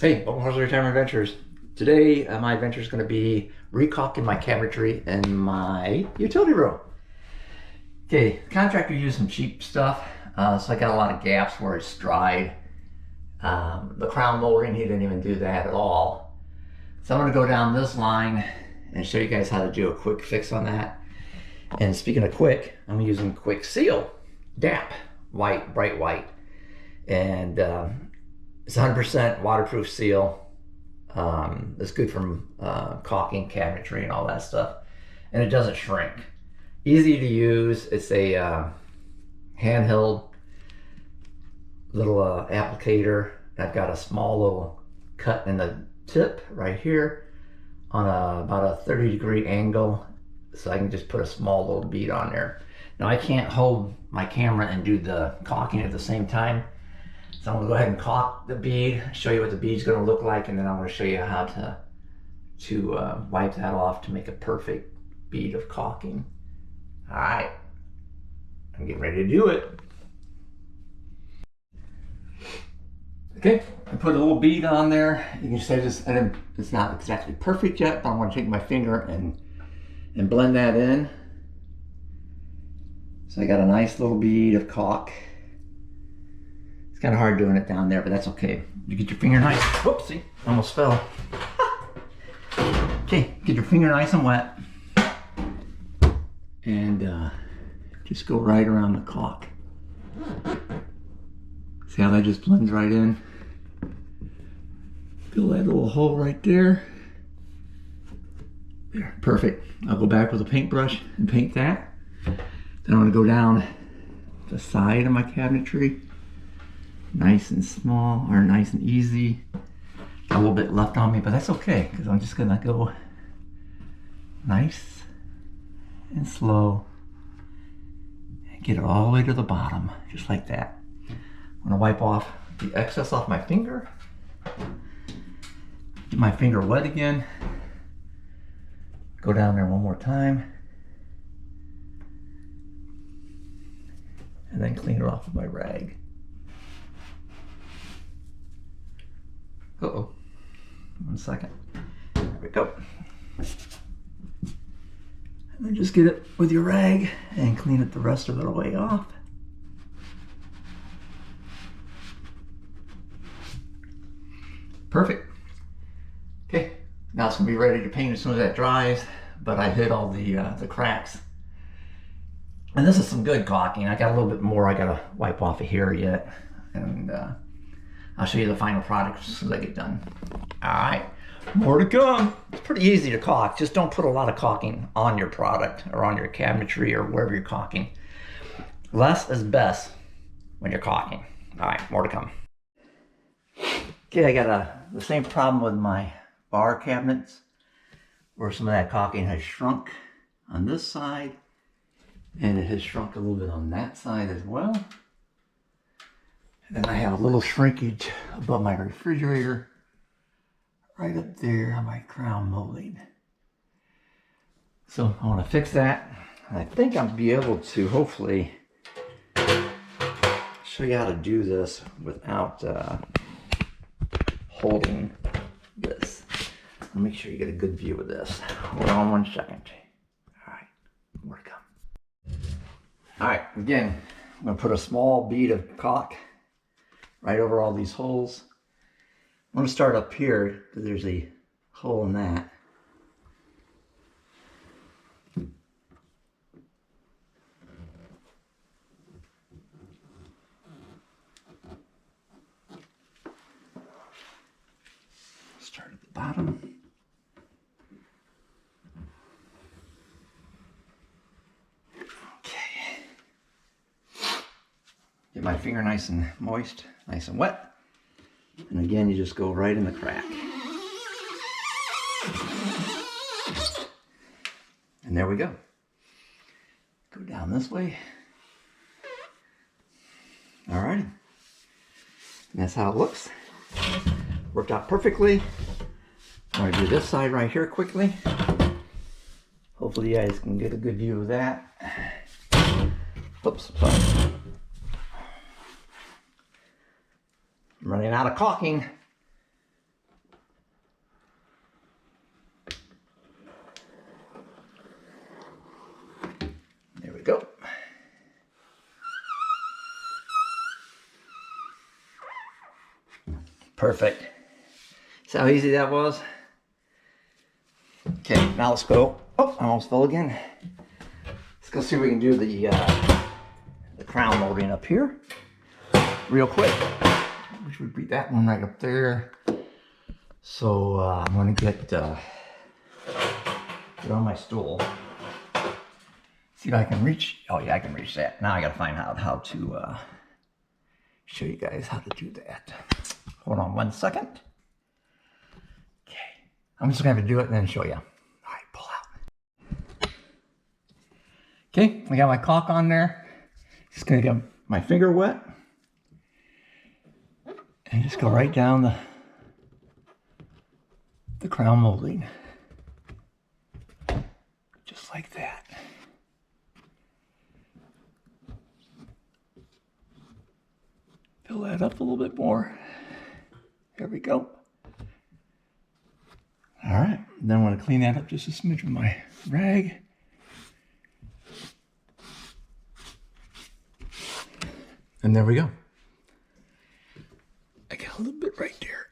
Hey, welcome to Retirement Adventures. Today, my adventure is going to be recaulking my cabinetry in my utility room. Okay, the contractor used some cheap stuff, so I got a lot of gaps where it's dried. The crown molding, he didn't even do that at all. So I'm going to go down this line and show you guys how to do a quick fix on that. And speaking of quick, I'm using Quick Seal, DAP, white, bright white. And it's 100% waterproof seal. It's good from caulking, cabinetry, and all that stuff. And it doesn't shrink. Easy to use. It's a handheld little applicator. I've got a small little cut in the tip right here on about a 30-degree angle. So I can just put a small little bead on there. Now I can't hold my camera and do the caulking at the same time. So I'm gonna go ahead and caulk the bead, show you what the bead's gonna look like, and then I'm gonna show you how to wipe that off to make a perfect bead of caulking. All right, I'm getting ready to do it. Okay, I put a little bead on there. You can see it's not exactly perfect yet, but I'm gonna take my finger and blend that in. So I got a nice little bead of caulk. It's kind of hard doing it down there, but that's okay. You get your finger nice. Whoopsie, almost fell. Okay, get your finger nice and wet. And just go right around the caulk. See how that just blends right in? Fill that little hole right there. There, perfect. I'll go back with a paintbrush and paint that. Then I'm gonna go down the side of my cabinetry. Nice and small, or nice and easy. Got a little bit left on me, but that's okay, because I'm just gonna go nice and slow and get it all the way to the bottom, just like that. I'm gonna wipe off the excess off my finger. Get my finger wet again. Go down there one more time. And then clean it off with my rag. Uh-oh, 1 second. There we go. And then just get it with your rag and clean it the rest of it away off. Perfect. Okay, now it's gonna be ready to paint as soon as that dries, but I hid all the cracks. And this is some good caulking. I got a little bit more I gotta wipe off of here yet. And I'll show you the final product as soon as I get done. All right, more to come. It's pretty easy to caulk. Just don't put a lot of caulking on your product or on your cabinetry or wherever you're caulking. Less is best when you're caulking. All right, more to come. Okay, I got the same problem with my bar cabinets where some of that caulking has shrunk on this side and it has shrunk a little bit on that side as well. And I have a little shrinkage above my refrigerator, right up there on my crown molding. So I want to fix that. And I think I'll be able to hopefully show you how to do this without holding this. I'll make sure you get a good view of this. Hold on 1 second. All right, more to come. All right, again, I'm going to put a small bead of caulk right over all these holes. I'm going to start up here because there's a hole in that. Start at the bottom. Okay. Get my finger nice and moist, nice and wet. And again, you just go right in the crack. And there we go. Go down this way. All right. And that's how it looks. Worked out perfectly. I'm gonna do this side right here quickly. Hopefully you guys can get a good view of that. Oops, sorry. I'm running out of caulking. Perfect. See how easy that was? Okay, now let's go. Oh, I almost fell again. Let's go see if we can do the crown molding up here real quick. Which would be that one right up there. So I'm gonna get on my stool. See if I can reach. Oh yeah, I can reach that. Now I gotta find out how to show you guys how to do that. Hold on 1 second. Okay, I'm just gonna have to do it and then show you. All right, pull out. Okay, I got my caulk on there. Just gonna get my finger wet and just go right down the crown molding, just like that. Fill that up a little bit more. There we go. All right, then I'm going to clean that up just a smidge with my rag. And there we go. I got a little bit right there,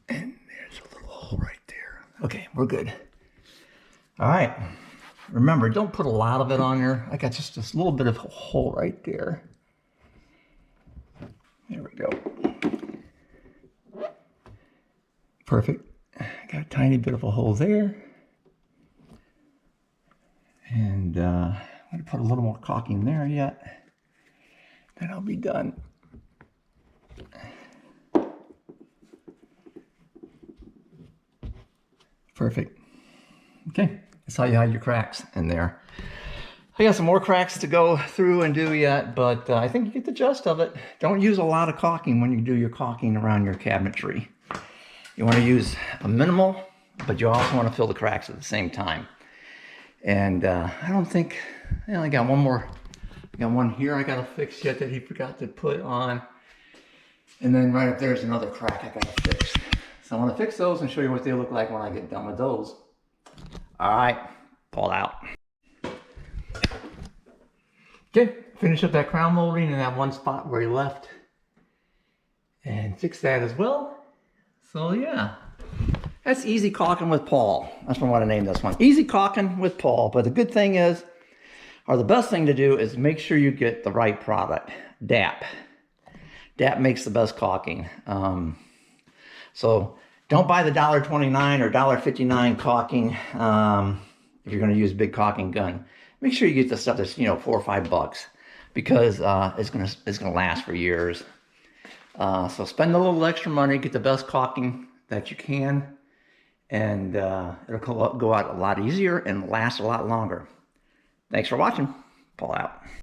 and there's a little hole right there. Okay, we're good. All right, remember, don't put a lot of it on there. I got just this little bit of a hole right there. There we go. Perfect. Got a tiny bit of a hole there. And I'm going to put a little more caulking there yet. Then I'll be done. Perfect. Okay, that's how you hide your cracks in there. I got some more cracks to go through and do yet, but I think you get the gist of it. Don't use a lot of caulking when you do your caulking around your cabinetry. You want to use a minimal, but you also want to fill the cracks at the same time. And I don't think, I got one more. I got one here I got to fix yet that he forgot to put on. And then right up there's another crack I got to fix. So I want to fix those and show you what they look like when I get done with those. All right, pull out. Okay, finish up that crown molding in that one spot where he left. And fix that as well. So yeah, that's easy caulking with Paul. That's what I want to name this one. Easy caulking with Paul. But the good thing is, or the best thing to do is make sure you get the right product. DAP. DAP makes the best caulking. So don't buy the $1.29 or $1.59 caulking if you're going to use a big caulking gun. Make sure you get the stuff that's, $4 or $5 because it's gonna last for years. So spend a little extra money, get the best caulking that you can, and it'll go out a lot easier and last a lot longer. Thanks for watching. Paul out.